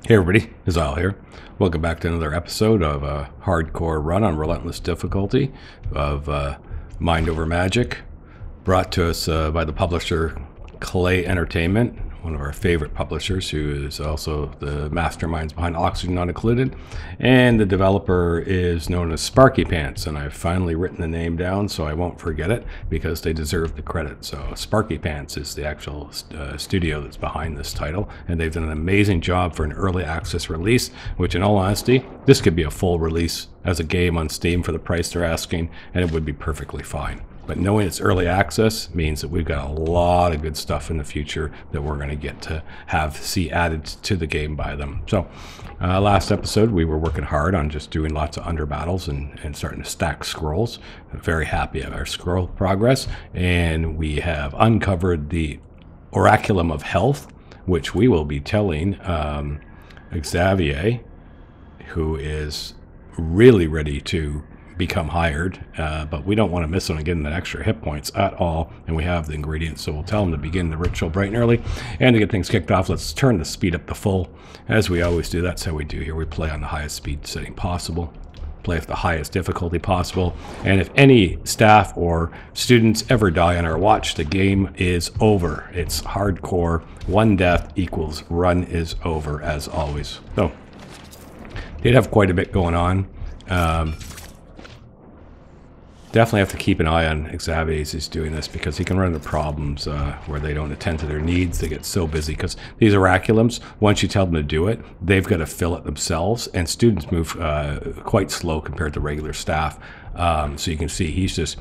Hey everybody, Isle here. Welcome back to another episode of a hardcore run on relentless difficulty of Mind Over Magic, brought to us by the publisher Klei Entertainment, one of our favorite publishers, who is also the masterminds behind Oxygen Not Included, and the developer is known as SparkyPants, and I've finally written the name down so I won't forget it because they deserve the credit. So SparkyPants is the actual studio that's behind this title, and they've done an amazing job for an early access release, which in all honesty, this could be a full release as a game on Steam for the price they're asking, and it would be perfectly fine. But knowing it's early access means that we've got a lot of good stuff in the future that we're going to get to see added to the game by them. So last episode we were working hard on just doing lots of under battles and starting to stack scrolls. I'm very happy at our scroll progress, and we have uncovered the Oraculum of Health, which we will be telling Xavier, who is really ready to become hired, but we don't want to miss on getting the extra hit points at all, and we have the ingredients, so we'll tell them to begin the ritual bright and early. And to get things kicked off, let's turn the speed up to full, as we always do. That's how we do here. We play on the highest speed setting possible, play with the highest difficulty possible, and if any staff or students ever die on our watch, the game is over. It's hardcore. One death equals run is over, as always. So did have quite a bit going on. Definitely have to keep an eye on Xavier as he's doing this, because he can run into problems where they don't attend to their needs. They get so busy because these Oraculums, once you tell them to do it, they've got to fill it themselves, and students move quite slow compared to regular staff. So you can see he's just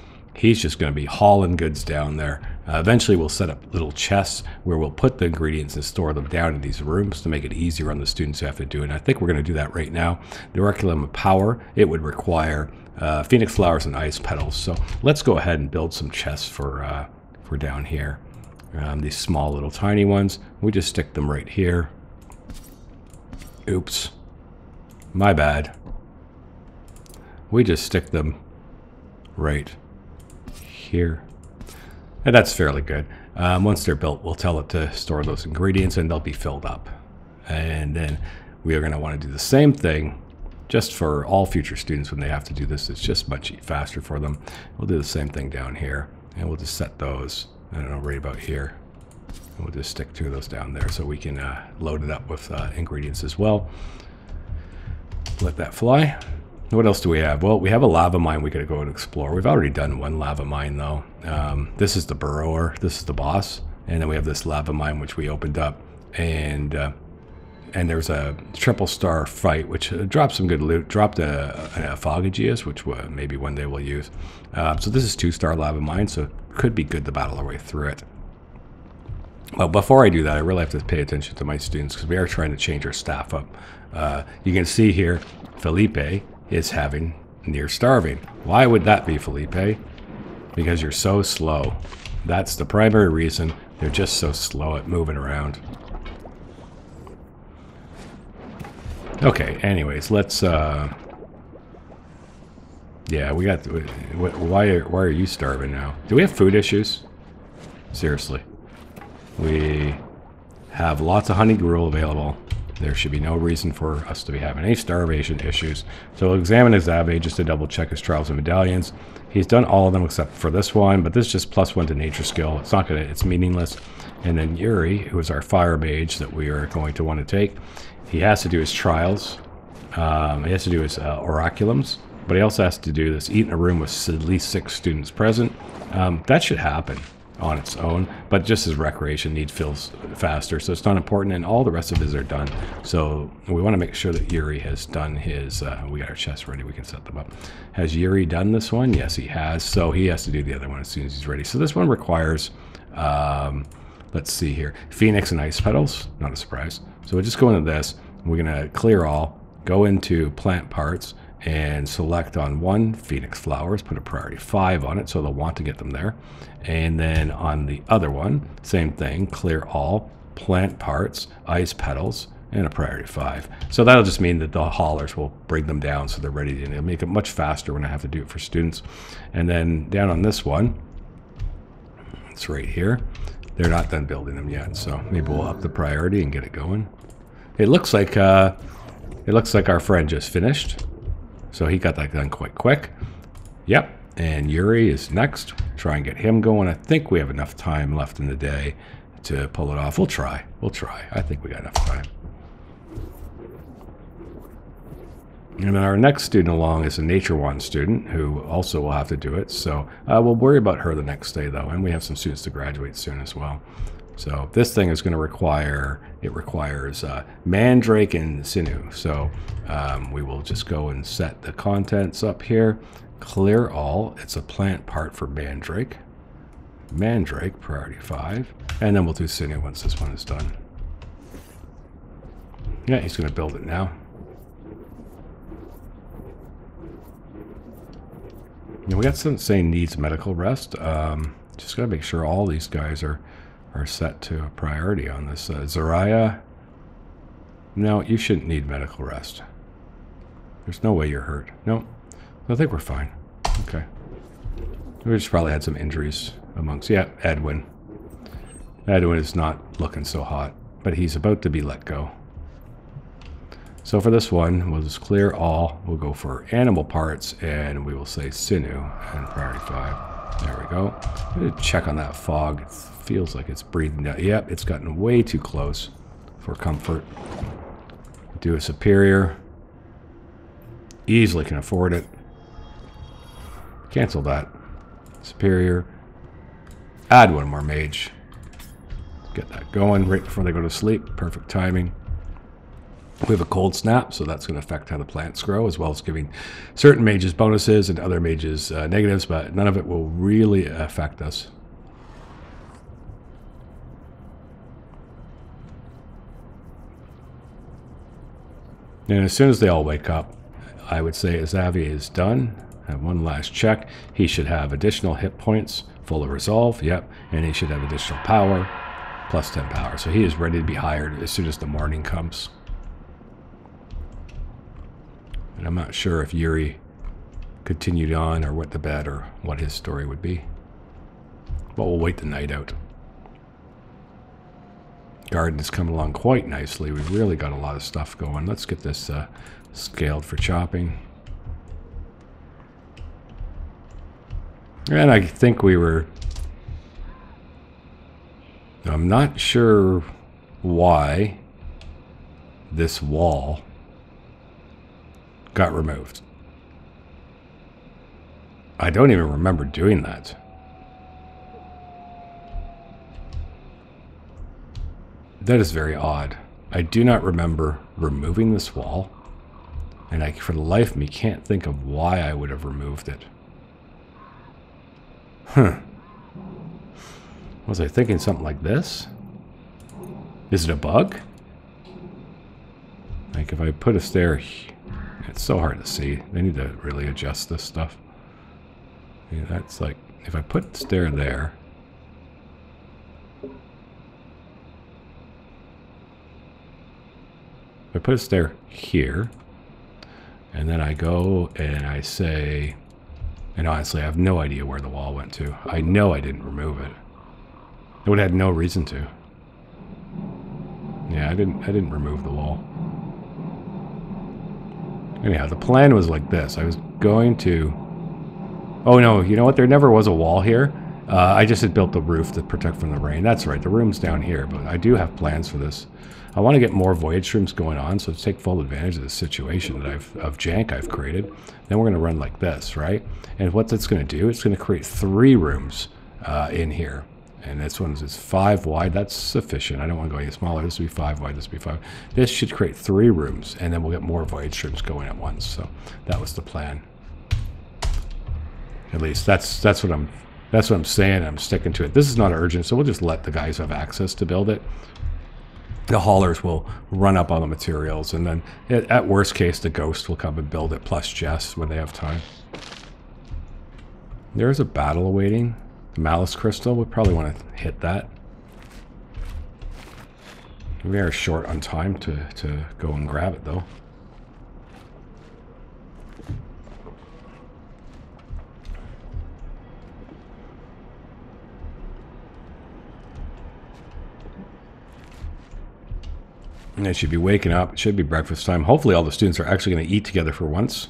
going to be hauling goods down there. Eventually we'll set up little chests where we'll put the ingredients and store them down in these rooms to make it easier on the students who have to do it. And I think we're going to do that right now. The Oraculum of Power, it would require phoenix flowers and ice petals. So let's go ahead and build some chests for down here. These small little tiny ones, we just stick them right here. Oops, my bad. We just stick them right here, and that's fairly good. Once they're built, we'll tell it to store those ingredients and they'll be filled up, and then we are going to want to do the same thing just for all future students when they have to do this. It's just much faster for them. We'll do the same thing down here, and we'll just set those, I don't know, right about here, and we'll just stick two of those down there so we can load it up with ingredients as well. Let that fly. What else do we have? Well, we have a lava mine we gotta go and explore. We've already done one lava mine though. This is the burrower, this is the boss, and then we have this lava mine which we opened up, and there's a triple star fight which dropped some good loot. Dropped a Foggageus, which maybe one day we'll use. So this is 2-star lava mine, so it could be good to battle our way through it. Well, before I do that, I really have to pay attention to my students because we are trying to change our staff up. You can see here, Felipe is having near starving. Why would that be, Felipe? Because you're so slow. That's the primary reason. They're just so slow at moving around. Okay, anyways, let's yeah, we got, why are you starving now? Do we have food issues? Seriously. We have lots of honey gruel available. There should be no reason for us to be having any starvation issues. So we'll examine Xavier just to double check his trials and medallions. He's done all of them except for this one, but this is just +1 to nature skill. It's not gonna, it's meaningless. And then Yuri, who is our fire mage that we are going to want to take, he has to do his trials. He has to do his oraculums, but he also has to do this, eat in a room with at least 6 students present. That should happen on its own, but just his recreation need feels faster, so it's not important, and all the rest of his are done. So we want to make sure that Yuri has done his, we got our chests ready, we can set them up. Has Yuri done this one? Yes, he has, so he has to do the other one as soon as he's ready. So this one requires, let's see here, Phoenix and Ice Petals, not a surprise. So we'll just go into this, we're going to clear all, go into plant parts, and select on 1 Phoenix Flowers, put a priority 5 on it, so they'll want to get them there. And then on the other one, same thing, clear all, plant parts, ice petals, and a priority 5. So that'll just mean that the haulers will bring them down so they're ready, and it'll make it much faster when I have to do it for students. And then down on this one, it's right here, they're not done building them yet, so maybe we'll up the priority and get it going. It looks like our friend just finished. So he got that done quite quick. Yep. And Yuri is next. Try and get him going. I think we have enough time left in the day to pull it off. We'll try. We'll try. I think we got enough time. And then our next student along is a Nature 1 student who also will have to do it. So we'll worry about her the next day, though. And we have some students to graduate soon as well. So this thing is going to require, it requires mandrake and sinew. So we will just go and set the contents up here. Clear all. It's a plant part for mandrake. Mandrake, priority 5. And then we'll do sinew once this one is done. Yeah, he's going to build it now. Yeah, we got some saying needs medical rest. Just got to make sure all these guys are set to a priority on this. Zariah, no, you shouldn't need medical rest. There's no way you're hurt. No, I think we're fine. Okay. We just probably had some injuries amongst, yeah, Edwin. Edwin is not looking so hot, but he's about to be let go. So for this one, we'll just clear all. We'll go for animal parts, and we will say sinew and priority 5. There we go. I'm going to check on that fog. It feels like it's breathing down. Yep, it's gotten way too close for comfort. Do a superior. Easily can afford it. Cancel that. Superior. Add one more mage. Get that going right before they go to sleep. Perfect timing. We have a cold snap, so that's going to affect how the plants grow, as well as giving certain mages bonuses and other mages negatives, but none of it will really affect us. And as soon as they all wake up, I would say Xavier is done. Have one last check. He should have additional hit points, full of resolve, yep, and he should have additional power, plus 10 power. So he is ready to be hired as soon as the morning comes. And I'm not sure if Yuri continued on or went to bed or what his story would be. But we'll wait the night out. Garden is coming along quite nicely. We've really got a lot of stuff going. Let's get this scaled for chopping. And I think we were... I'm not sure why this wall got removed. I don't even remember doing that. That is very odd. I do not remember removing this wall, and I, for the life of me, can't think of why I would have removed it. Huh. Was I thinking something like this? Is it a bug? Like if I put a stair... It's so hard to see. They need to really adjust this stuff. Yeah, that's like... If I put the stair there... If I put a stair here... And then I go and I say... And honestly, I have no idea where the wall went to. I know I didn't remove it. I would have had no reason to. Yeah, I didn't remove the wall. Anyhow, the plan was like this. I was going to... Oh no, you know what? There never was a wall here. I just had built the roof to protect from the rain. That's right, the room's down here, but I do have plans for this. I want to get more VoidShrooms going on, so to take full advantage of the situation that of jank I've created. Then we're going to run like this, right? And what that's going to do, it's going to create 3 rooms in here. And this one is 5 wide. That's sufficient. I don't want to go any smaller. This will be 5 wide. This will be 5. This should create 3 rooms, and then we'll get more VoidShrooms going at once. So that was the plan. At least that's what I'm saying. I'm sticking to it. This is not urgent, so we'll just let the guys have access to build it. The haulers will run up on the materials, and then at worst case, the ghost will come and build it, plus Jess when they have time. There's a battle awaiting. Malice crystal, we probably want to hit that. We are short on time to go and grab it, though. And they should be waking up. It should be breakfast time. Hopefully all the students are actually going to eat together for once.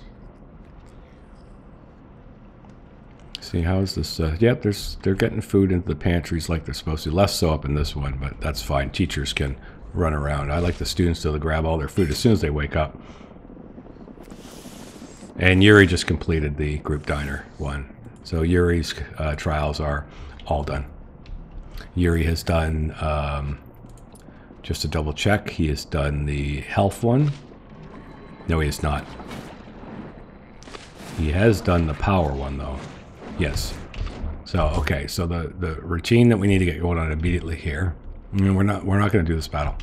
See, how is this? Yep, they're getting food into the pantries like they're supposed to. Less so up in this one, but that's fine. Teachers can run around. I like the students to grab all their food as soon as they wake up. And Yuri just completed the group diner one. So Yuri's trials are all done. Yuri has done, just to double check, he has done the health one. No, he has not. He has done the power one, though. Yes. So, okay, so the routine that we need to get going on immediately here, and we're not going to do this battle,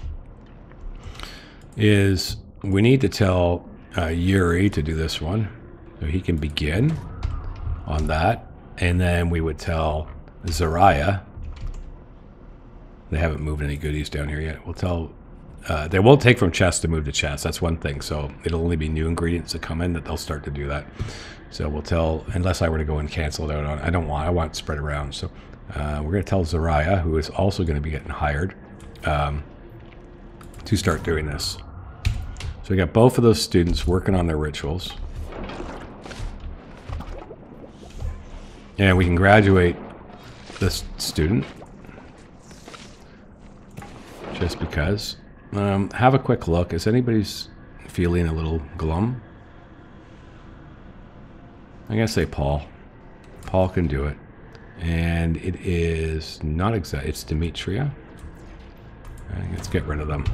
is we need to tell Yuri to do this one, so he can begin on that, and then we would tell Zariah. They haven't moved any goodies down here yet. We'll tell they won't take from chest to move to chest. That's one thing. So it'll only be new ingredients that come in that they'll start to do that. So we'll tell, unless I were to go and cancel it out on, I want it spread around. So we're going to tell Zariah, who is also going to be getting hired, to start doing this. So we got both of those students working on their rituals. And we can graduate this student. Just because. Have a quick look. Is anybody's feeling a little glum? I'm going to say Paul. Paul can do it. And it is not exact. It's Demetria. Let's get rid of them.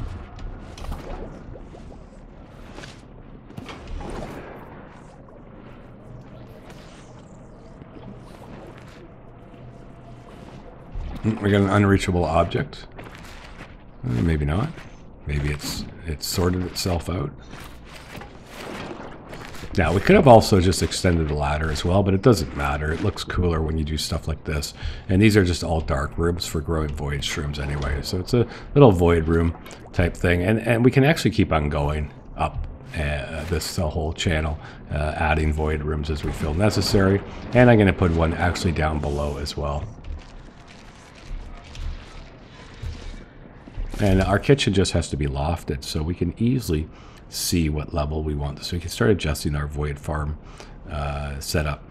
We got an unreachable object. Maybe not. Maybe it's sorted itself out. Now, we could have also just extended the ladder as well, but it doesn't matter. It looks cooler when you do stuff like this. And these are just all dark rooms for growing void shrooms anyway. So it's a little void room type thing. And we can actually keep on going up this whole channel, adding void rooms as we feel necessary. And I'm going to put one actually down below as well. And our kitchen just has to be lofted, so we can easily see what level we want. So we can start adjusting our void farm setup.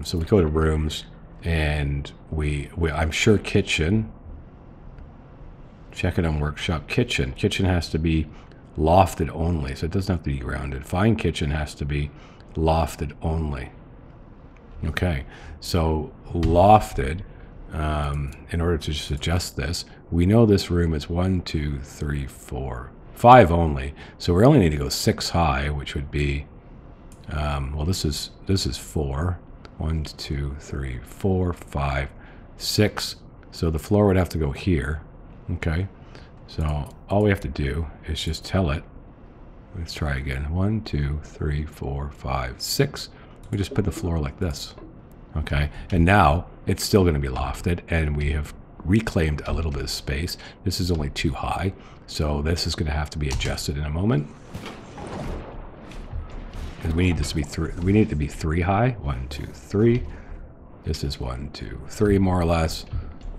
So we go to rooms, and I'm sure kitchen. Check it on workshop. Kitchen has to be lofted only, so it doesn't have to be grounded. Fine kitchen has to be lofted only. Okay, so lofted. In order to just adjust this, we know this room is 1, 2, 3, 4, 5 only. So we only need to go 6 high, which would be, well, this is 4. 1, 2, 3, 4, 5, 6. So the floor would have to go here. Okay. So all we have to do is just tell it. Let's try again. 1, 2, 3, 4, 5, 6. We just put the floor like this. Okay, and now it's still going to be lofted, and we have reclaimed a little bit of space. This is only too high, so this is going to have to be adjusted in a moment. Because we need this to be 3. We need it to be 3 high. 1, 2, 3. This is 1, 2, 3 more or less,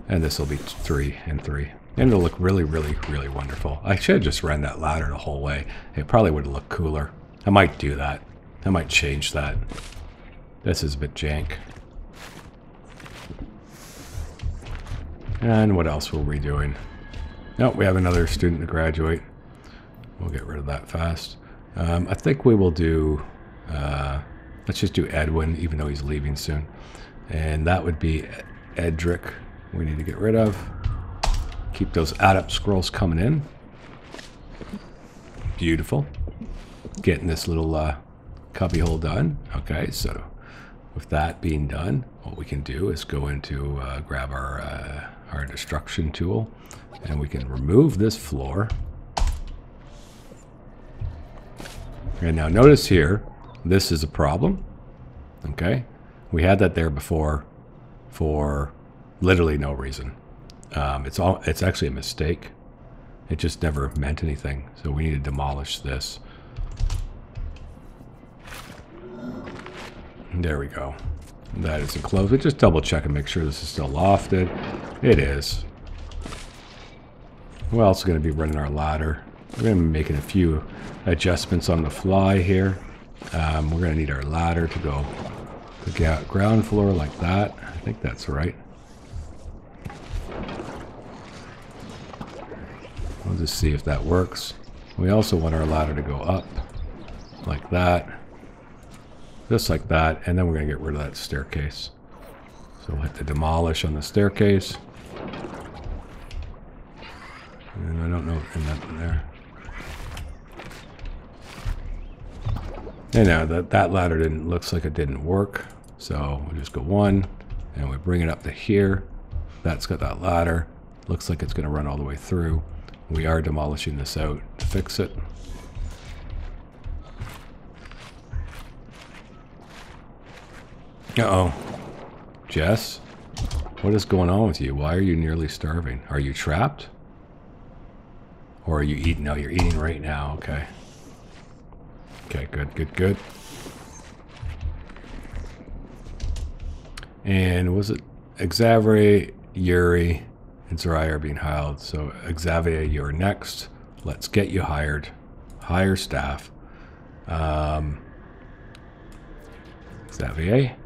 and this will be 3 and 3, and it'll look really, really, really wonderful. I should have just ran that ladder the whole way. It probably would have looked cooler. I might do that. I might change that. This is a bit jank. And what else were we doing? Nope, we have another student to graduate. We'll get rid of that fast. I think we will do, let's just do Edwin, even though he's leaving soon. And that would be Edric. We need to get rid of. Keep those add-up scrolls coming in. Beautiful. Getting this little cubby hole done. Okay, so with that being done, what we can do is go into grab our destruction tool, and we can remove this floor. And now notice here, this is a problem. Okay, we had that there before for literally no reason. It's actually a mistake. It just never meant anything. So we need to demolish this. There we go. That is enclosed. We just double check and make sure this is still lofted. It is. We're also going to be running our ladder. We're going to be making a few adjustments on the fly here. We're going to need our ladder to go to ground floor like that. I think that's right. We'll just see if that works. We also want our ladder to go up like that. Just like that. And then we're going to get rid of that staircase. So we'll hit the demolish on the staircase. And I don't know, and nothing there. And now that ladder looks like it didn't work. So we just go 1 and we bring it up to here. That's got that ladder. Looks like it's going to run all the way through. We are demolishing this out to fix it. Uh-oh. Jess? What is going on with you? Why are you nearly starving? Are you trapped? Or are you eating? No, you're eating right now. Okay. Okay, good, good, good. And was it Xavier, Yuri, and Zariah are being hired? So Xavier, you're next. Let's get you hired. Hire staff. Xavier.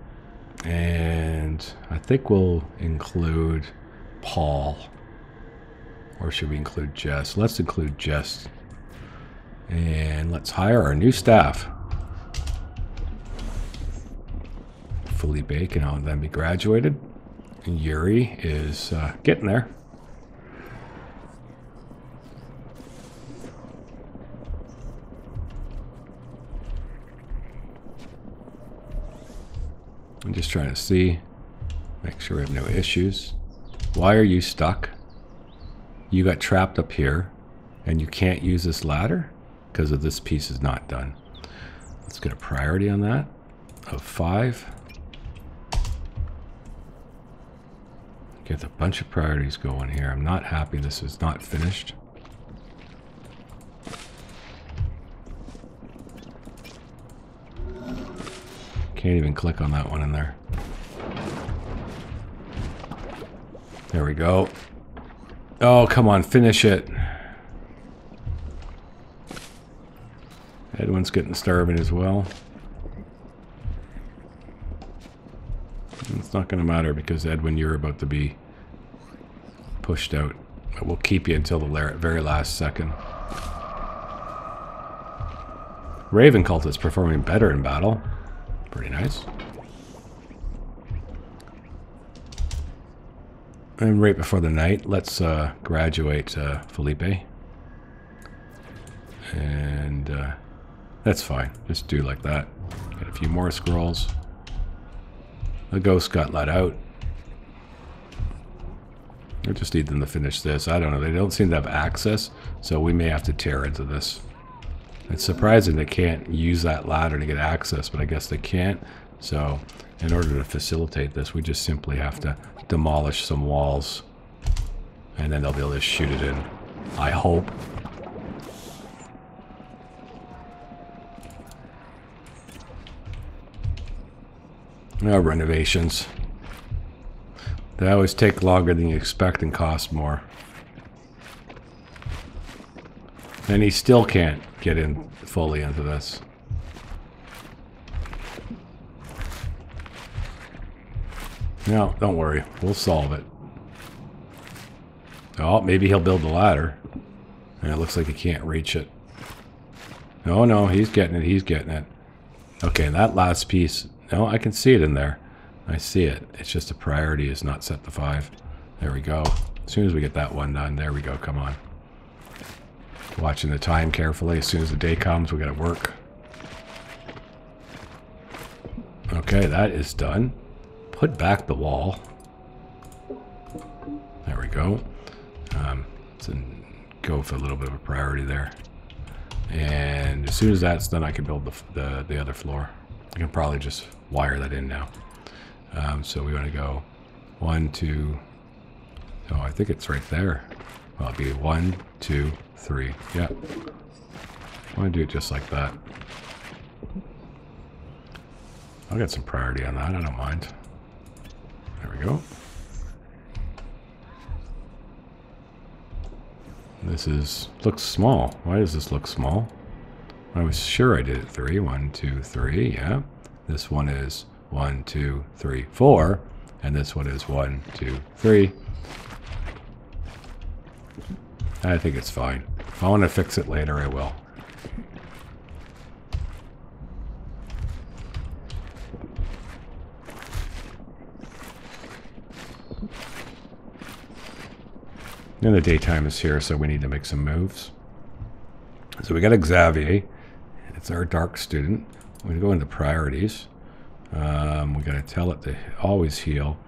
And I think we'll include Paul. Or should we include Jess? Let's include Jess. And let's hire our new staff. Felipe can then be graduated. And Yuri is getting there. I'm just trying to see. Make sure we have no issues. Why are you stuck? You got trapped up here. And you can't use this ladder? Because of this piece is not done. Let's get a priority on that of 5. Get a bunch of priorities going here. I'm not happy this is not finished. Can't even click on that one in there. There we go. Oh, come on, finish it. Edwin's getting starving as well. It's not going to matter because Edwin, you're about to be pushed out. But we'll keep you until the very last second. Raven Cult is performing better in battle. Pretty nice. And right before the night, let's graduate Felipe. And that's fine. Just do like that. Get a few more scrolls. The ghost got let out. I just need them to finish this. I don't know. They don't seem to have access, so we may have to tear into this. It's surprising they can't use that ladder to get access, but I guess they can't. So in order to facilitate this, we just simply have to demolish some walls. And then they'll be able to shoot it in. I hope. Renovations. They always take longer than you expect and cost more. And he still can't get in fully into this. No, don't worry. We'll solve it. Oh, maybe he'll build the ladder. And it looks like he can't reach it. Oh no, he's getting it. He's getting it. Okay, and that last piece... No, I can see it in there. I see it. It's just a priority is not set to 5. There we go. As soon as we get that one done, there we go. Come on. Watching the time carefully. As soon as the day comes, we gotta work. Okay, that is done. Put back the wall. There we go. So go for a little bit of a priority there. And as soon as that's done, I can build the other floor. I can probably just wire that in now. So we want to go 1, 2. Oh, I think it's right there. Well, it'll be 1, 2, 3. Yeah. I want to do it just like that. I'll get some priority on that. I don't mind. There we go. looks small. Why does this look small? I was sure I did it 3. 1, 2, 3. Yeah. This one is 1, 2, 3, 4. And this one is 1, 2, 3. I think it's fine. If I want to fix it later, I will. And the daytime is here, so we need to make some moves. So we got Xavier. It's our dark student. We're going to go into priorities. We got to tell it to always heal.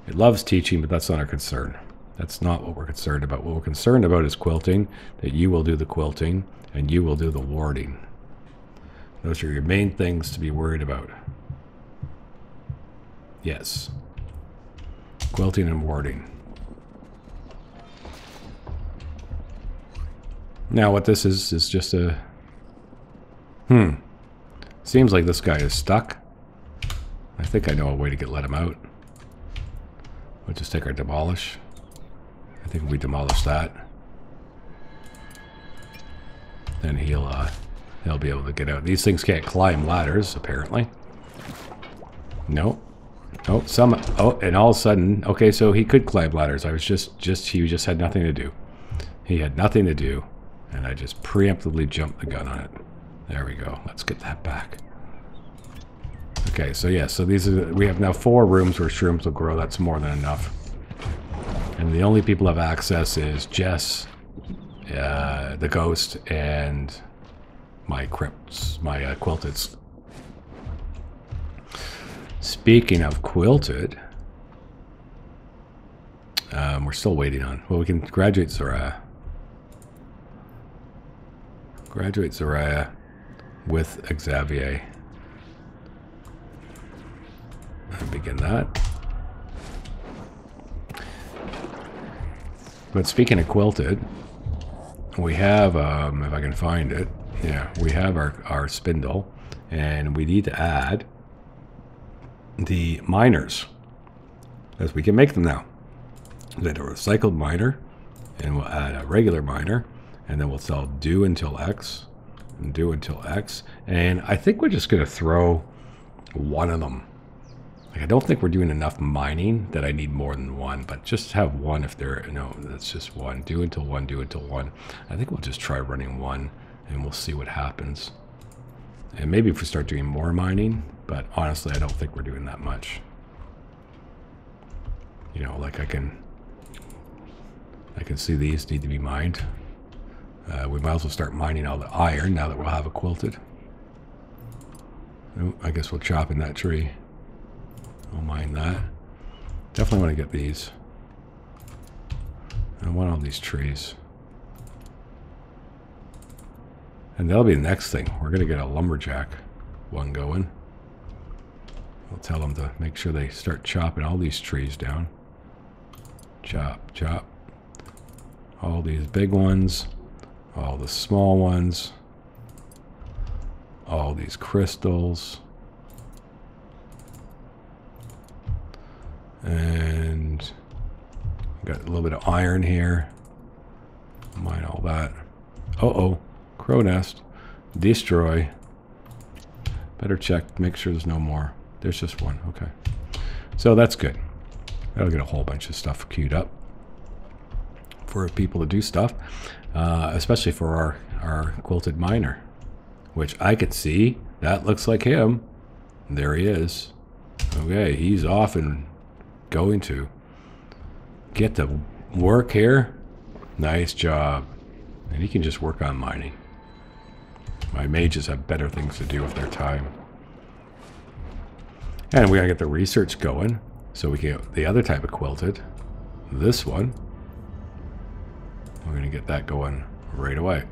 It loves teaching, but that's not our concern. That's not what we're concerned about. What we're concerned about is quilting, that you will do the quilting, and you will do the warding. Those are your main things to be worried about. Yes. Quilting and warding. Now what this is just a... Seems like this guy is stuck. I think I know a way to let him out. We'll just take our demolish. I think we demolish that. Then he'll be able to get out. These things can't climb ladders, apparently. No. Oh, and all of a sudden... Okay, so he could climb ladders. He just had nothing to do. He had nothing to do. And I just preemptively jumped the gun on it. There we go. Let's get that back. Okay, so yeah, so we have now 4 rooms where shrooms will grow. That's more than enough. And the only people who have access is Jess, the ghost, and my quilteds. Speaking of quilted, we're still waiting on. Well, we can graduate Soraya. Graduate Soraya with Xavier. And begin that. But speaking of quilted, we have, if I can find it, yeah, we have our spindle, and we need to add the miners, as we can make them now. Then a recycled miner, and we'll add a regular miner. And then we'll sell do until X, and do until X. And I think we're just going to throw one of them. Like, I don't think we're doing enough mining that I need more than one, but just have one if there, no, that's just one. Do until 1, do until 1. I think we'll just try running 1, and we'll see what happens. And maybe if we start doing more mining, but honestly, I don't think we're doing that much. You know, like I can see these need to be mined. We might as well start mining all the iron now that we'll have it quilted. Oh, I guess we'll chop in that tree. I'll mine that. Definitely want to get these. I want all these trees. And that'll be the next thing. We're going to get a lumberjack one going. We'll tell them to make sure they start chopping all these trees down. Chop, chop. All these big ones. All the small ones. All these crystals. And got a little bit of iron here. Mine all that. Uh-oh. Crow nest. Destroy. Better check. Make sure there's no more. There's just one. Okay. So that's good. That'll get a whole bunch of stuff queued up for people to do stuff. Especially for our quilted miner. Which I could see. That looks like him. There he is. Okay, he's off and going to get to work here. Nice job. And he can just work on mining. My mages have better things to do with their time. And we gotta get the research going so we can get the other type of quilted. This one. We're gonna get that going right away.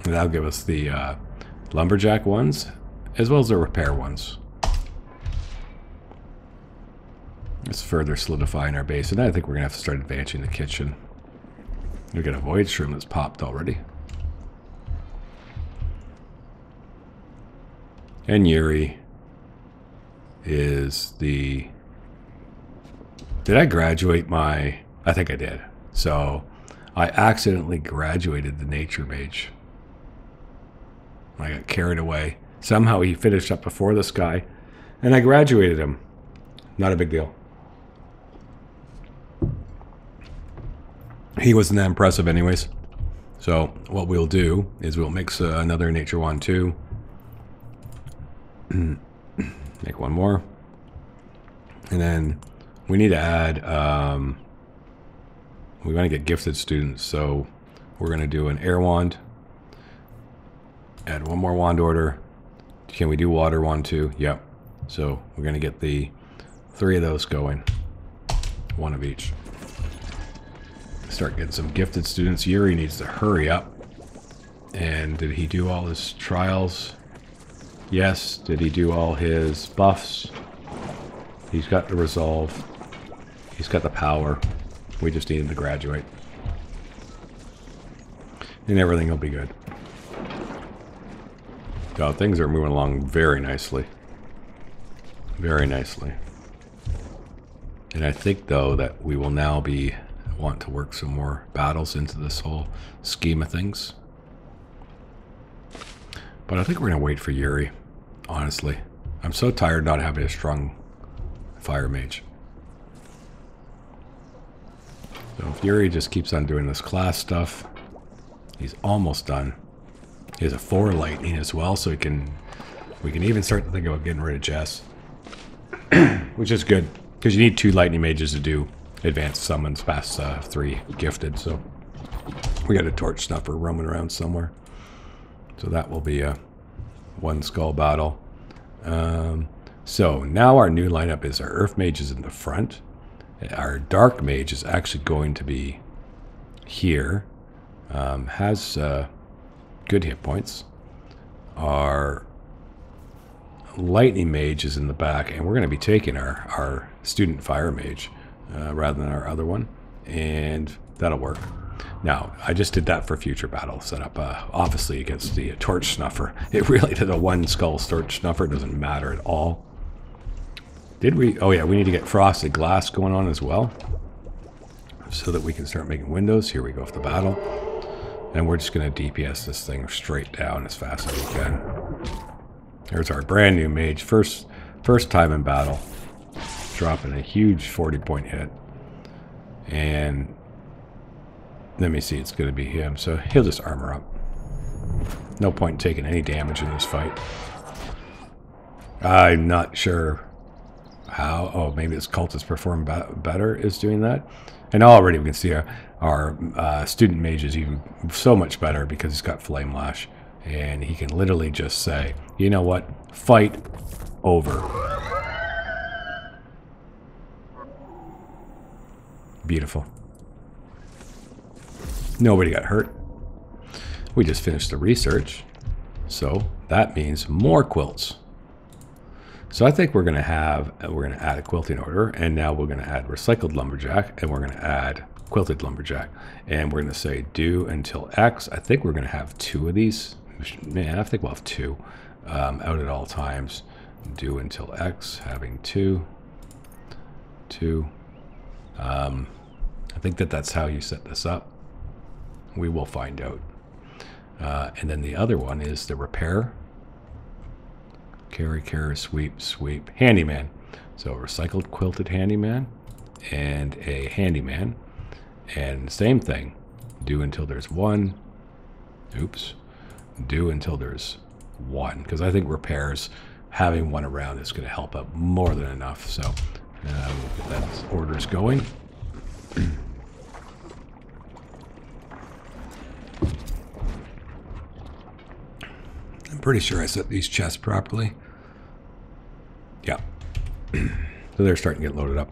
And that'll give us the lumberjack ones as well as the repair ones. It's further solidifying our base, and I think we're gonna have to start advancing the kitchen. We got a VoidShroom that's popped already. And Yuri is the... Did I graduate my... I think I did. So I accidentally graduated the nature mage. I got carried away. Somehow he finished up before this guy, and I graduated him. Not a big deal. He wasn't that impressive anyways. So what we'll do is we'll mix another nature wand too. Make one more. And then we need to add, we want to get gifted students. So we're going to do an air wand. Add one more wand order. Can we do water wand too? Yep. So we're going to get the 3 of those going. One of each. Start getting some gifted students. Yuri needs to hurry up. And did he do all his trials? Yes. Did he do all his buffs? He's got the resolve. He's got the power. We just need him to graduate. And everything will be good. Oh, things are moving along very nicely. Very nicely. And I think, though, that we will now want to work some more battles into this whole scheme of things. But I think we're going to wait for Yuri, honestly. I'm so tired not having a strong fire mage. So if Yuri just keeps on doing this class stuff, he's almost done. He has a 4 lightning as well, so we can even start to think about getting rid of Jess. Which is good, because you need 2 lightning mages to do advanced summons past 3 gifted, so we got a torch snuffer roaming around somewhere. So that will be a 1 skull battle. So now our new lineup is our Earth Mage is in the front. Our Dark Mage is actually going to be here. Has good hit points. Our Lightning Mage is in the back, and we're going to be taking our Student Fire Mage rather than our other one, and that'll work. Now, I just did that for future battle setup. Obviously, against the Torch Snuffer. It really did a 1 skull Torch Snuffer. It doesn't matter at all. Did we? Oh yeah, we need to get Frosted Glass going on as well, so that we can start making windows. Here we go for the battle. And we're just going to DPS this thing straight down as fast as we can. There's our brand new mage. First time in battle. Dropping a huge 40-point hit. And let me see, it's going to be him. So he'll just armor up. No point in taking any damage in this fight. I'm not sure how. Oh, maybe this cultist perform better is doing that. And already we can see our student mage is even so much better because he's got Flame Lash. And he can literally just say, you know what? Fight over. Beautiful. Nobody got hurt. We just finished the research. So that means more quilts. So I think we're going to add a quilting order, and now we're going to add recycled lumberjack, and we're going to add quilted lumberjack, and we're going to say do until X. I think we're going to have 2 of these. Man, I think we'll have 2 out at all times. Do until X, having 2. I think that's how you set this up. We will find out. And then the other one is the repair. Carry, sweep, handyman. So recycled quilted handyman and a handyman. And same thing. Do until there's 1. Oops. Do until there's 1. Because I think repairs, having 1 around is going to help out more than enough. So we'll get that orders going. I'm pretty sure I set these chests properly. Yeah. So they're starting to get loaded up.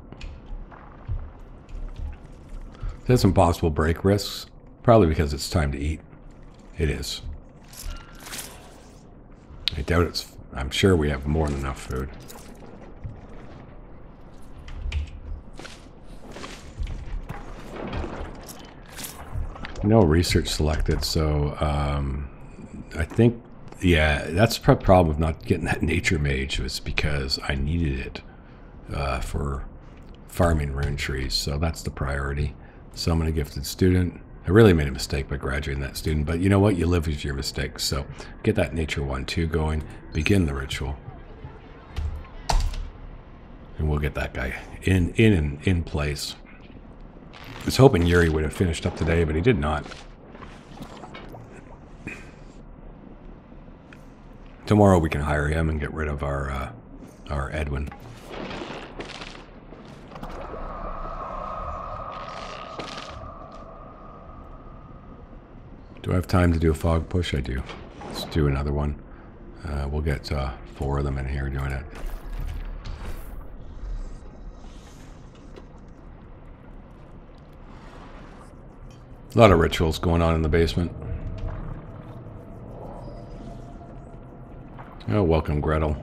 There's some possible break risks. Probably because it's time to eat. It is. I doubt it's... I'm sure we have more than enough food. No research selected, so I think, yeah, that's the problem with not getting that nature mage was because I needed it for farming rune trees, so that's the priority. Summon a gifted student, I really made a mistake by graduating that student, but you know what? You live with your mistakes. So get that nature 1-2 going. Begin the ritual. And we'll get that guy in place. I was hoping Yuri would have finished up today, but he did not. Tomorrow we can hire him and get rid of our Edwin. Do I have time to do a fog push? I do. Let's do another one. We'll get 4 of them in here doing it. A lot of rituals going on in the basement. Oh, welcome, Gretel.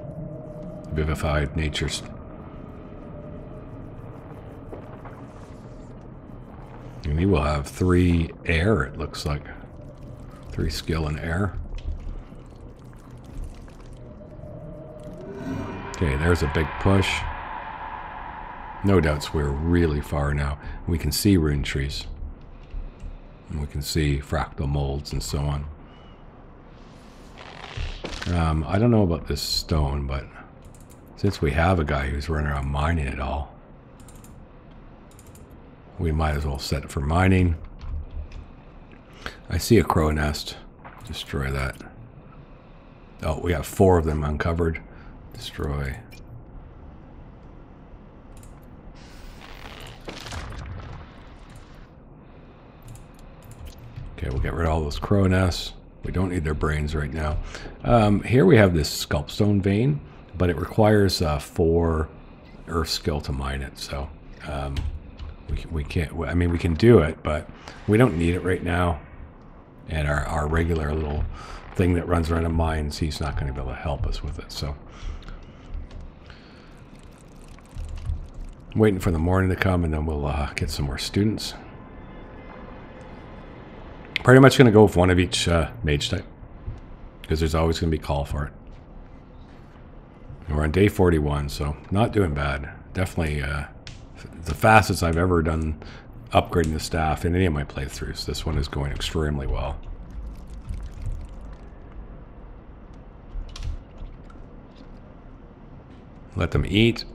Vivified natures. And you will have 3 air, it looks like. 3 skill in air. Okay, there's a big push. No doubts we're really far now. We can see rune trees. And we can see fractal molds and so on. I don't know about this stone, but since we have a guy who's running around mining it all, we might as well set it for mining. I see a crow nest. Destroy that. Oh, we have 4 of them uncovered. Destroy. Okay, we'll get rid of all those crow nests. We don't need their brains right now. Here we have this sculpstone vein, but it requires 4 earth skill to mine it. So we can't. I mean, we can do it, but we don't need it right now. And our regular little thing that runs around and mines, he's not going to be able to help us with it. So I'm waiting for the morning to come, and then we'll get some more students. Pretty much going to go with 1 of each mage type, because there's always going to be call for it. And we're on day 41, so not doing bad. Definitely the fastest I've ever done upgrading the staff in any of my playthroughs. This one is going extremely well. Let them eat.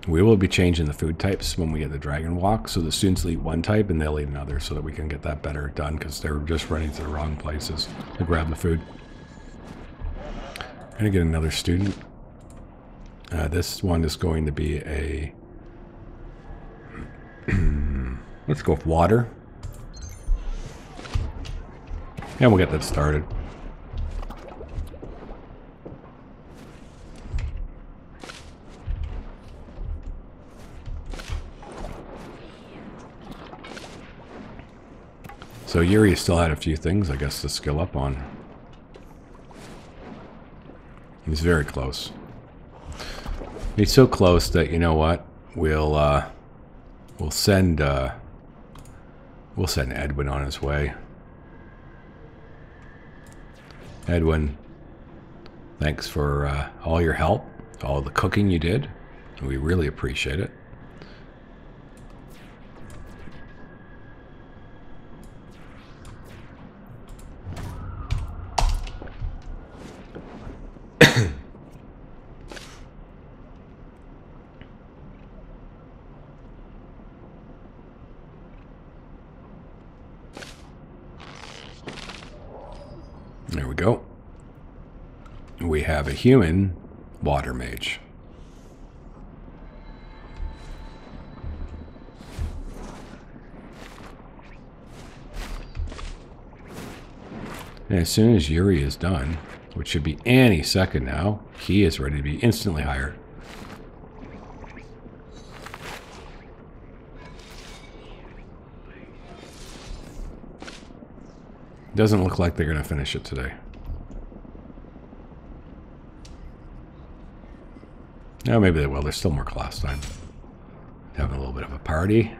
We will be changing the food types when we get the dragon walk, so the students will eat 1 type and they'll eat another, so that we can get that better done, because they're just running to the wrong places to grab the food. I'm gonna get another student. This one is going to be a... let's go with water. And we'll get that started. So Yuri still had a few things, I guess, to skill up on. He's very close. He's so close that, you know what, we'll send Edwin on his way. Edwin, thanks for all your help, all the cooking you did. We really appreciate it. There we go. We have a human water mage. And as soon as Yuri is done, which should be any second now, he is ready to be instantly hired. Doesn't look like they're going to finish it today. No, maybe they will. There's still more class time. Having a little bit of a party.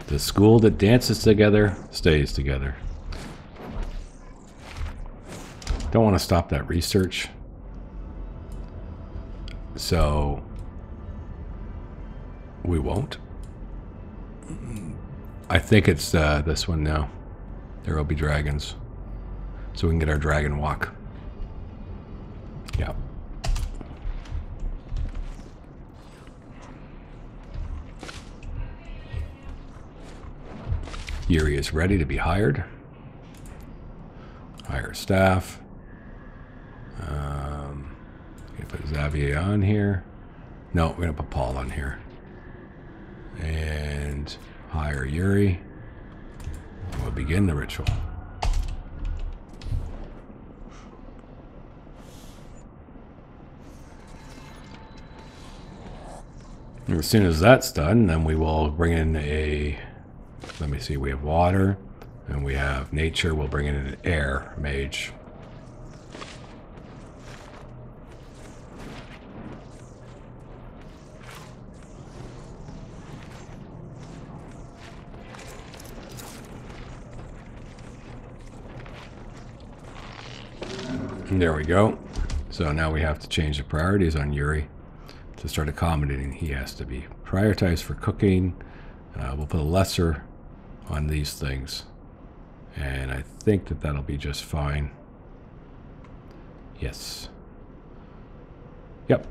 The school that dances together stays together. Don't want to stop that research. So we won't. I think it's this one now. There will be dragons. So we can get our dragon walk. Yeah. Yuri is ready to be hired. Hire staff. Gonna put Xavier on here. No, we're gonna put Paul on here. And hire Yuri. We'll begin the ritual. And as soon as that's done, then we will bring in a, let me see, we have water and we have nature. We'll bring in an air mage. And there we go. So now we have to change the priorities on Yuri to start accommodating. He has to be prioritized for cooking. We'll put a lesser on these things. And I think that that'll be just fine. Yes. Yep.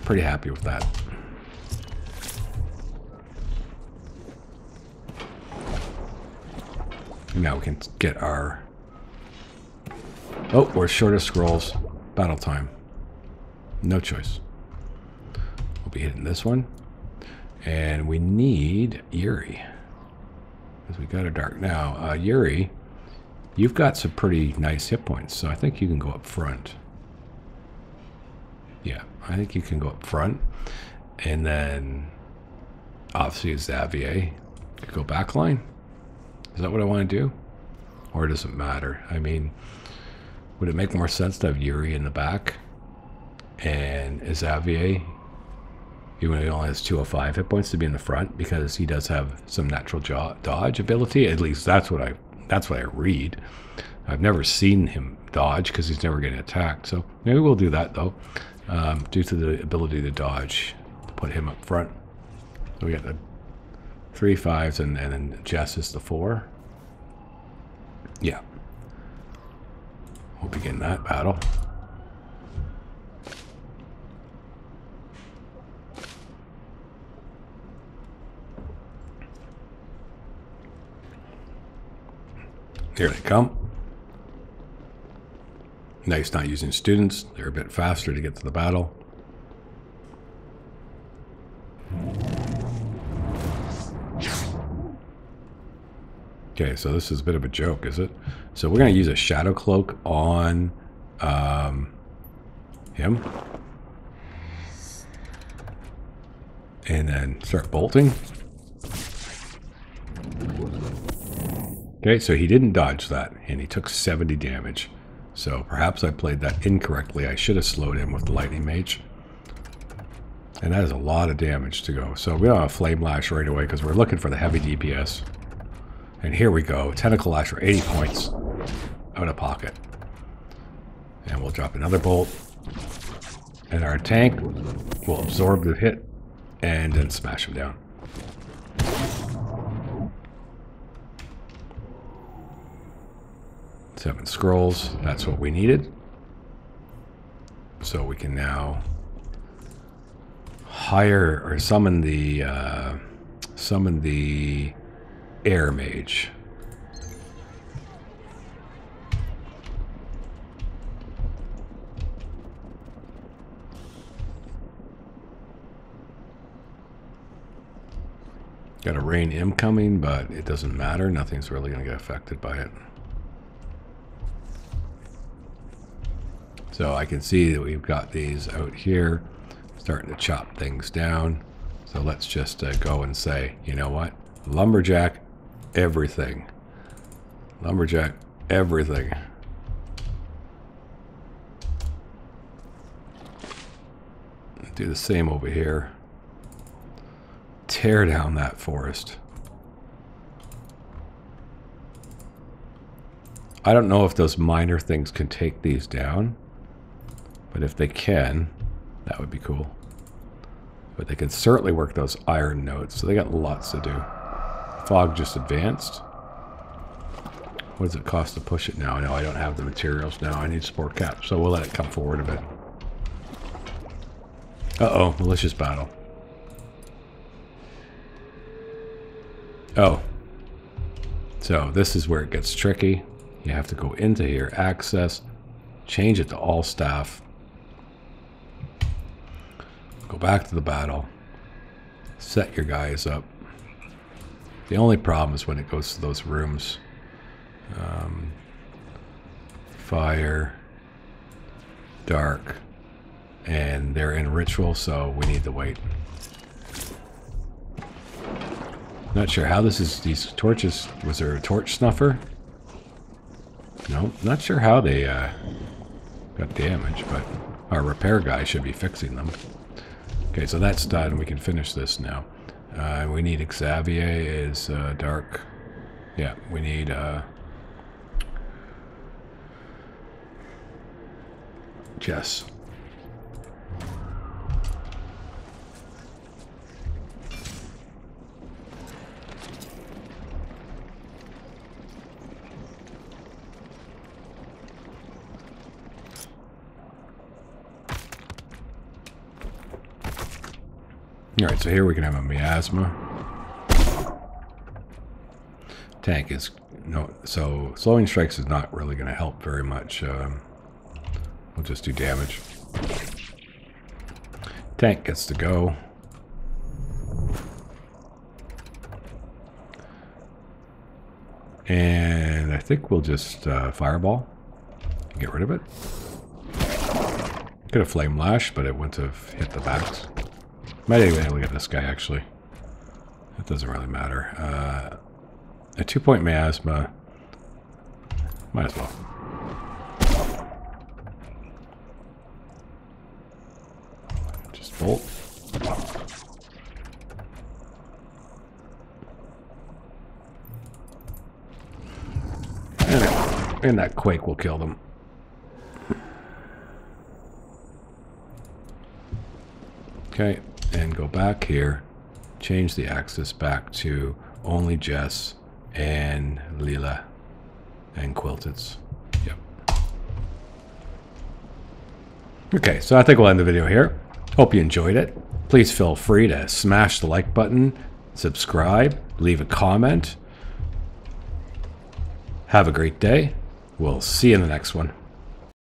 Pretty happy with that. Now we can get our... Oh, we're short of scrolls. Battle time. No choice. We'll be hitting this one. And we need Yuri. Because we got a dark. Now, Yuri, you've got some pretty nice hit points, so I think you can go up front. Yeah, I think you can go up front. And then, obviously, Xavier could go back line. Is that what I want to do? Or does it matter? I mean, would it make more sense to have Yuri in the back and Xavier, even though he only has 205 hit points, to be in the front, because he does have some natural dodge ability? At least that's what I read. I've never seen him dodge because he's never getting attacked. So maybe we'll do that though, due to the ability to dodge, to put him up front. So we got the 3 5s and then Jess is the 4. Yeah. We'll begin that battle. Here they come. Nice not using students. They're a bit faster to get to the battle. Okay, so this is a bit of a joke, is it? So we're going to use a shadow cloak on him. And then start bolting. Okay, so he didn't dodge that, and he took 70 damage. So perhaps I played that incorrectly. I should have slowed him with the lightning mage. And that is a lot of damage to go. So we don't have flame lash right away because we're looking for the heavy DPS. And here we go, tentacle lash for 80 points out of pocket. And we'll drop another bolt. And our tank will absorb the hit and then smash him down. 7 scrolls, that's what we needed. So we can now hire or summon the air mage. Got a rain incoming, but it doesn't matter. Nothing's really going to get affected by it. So I can see that we've got these out here starting to chop things down. So let's just go and say, you know what? Lumberjack everything. Lumberjack everything. Do the same over here. Tear down that forest. I don't know if those minor things can take these down, but if they can, that would be cool. But they can certainly work those iron nodes, so they got lots to do. Fog just advanced. What does it cost to push it now? No, I don't have the materials now. I need support caps, so we'll let it come forward a bit. Uh-oh, malicious battle. Oh. So this is where it gets tricky. You have to go into here, access, change it to all staff. Go back to the battle. Set your guys up. The only problem is when it goes to those rooms. Fire, dark, and they're in ritual, so we need to wait. Not sure how this is. These torches. Was there a torch snuffer? No, not sure how they got damaged, but our repair guy should be fixing them. Okay, so that's done. We can finish this now. We need Xavier is dark. Yeah, we need Jess. Alright, so here we can have a miasma. Tank is no, so slowing strikes is not really going to help very much. We'll just do damage. Tank gets to go. And I think we'll just fireball and get rid of it. Could have flame lash, but it wouldn't have hit the backs. Might even be able to get this guy, actually. It doesn't really matter. A 2-point miasma. Might as well. Just bolt. And that quake will kill them. Okay. And go back here, change the axis back to only Jess and Leela and Quilteds. Yep. Okay, so I think we'll end the video here. Hope you enjoyed it. Please feel free to smash the like button, subscribe, leave a comment. Have a great day. We'll see you in the next one.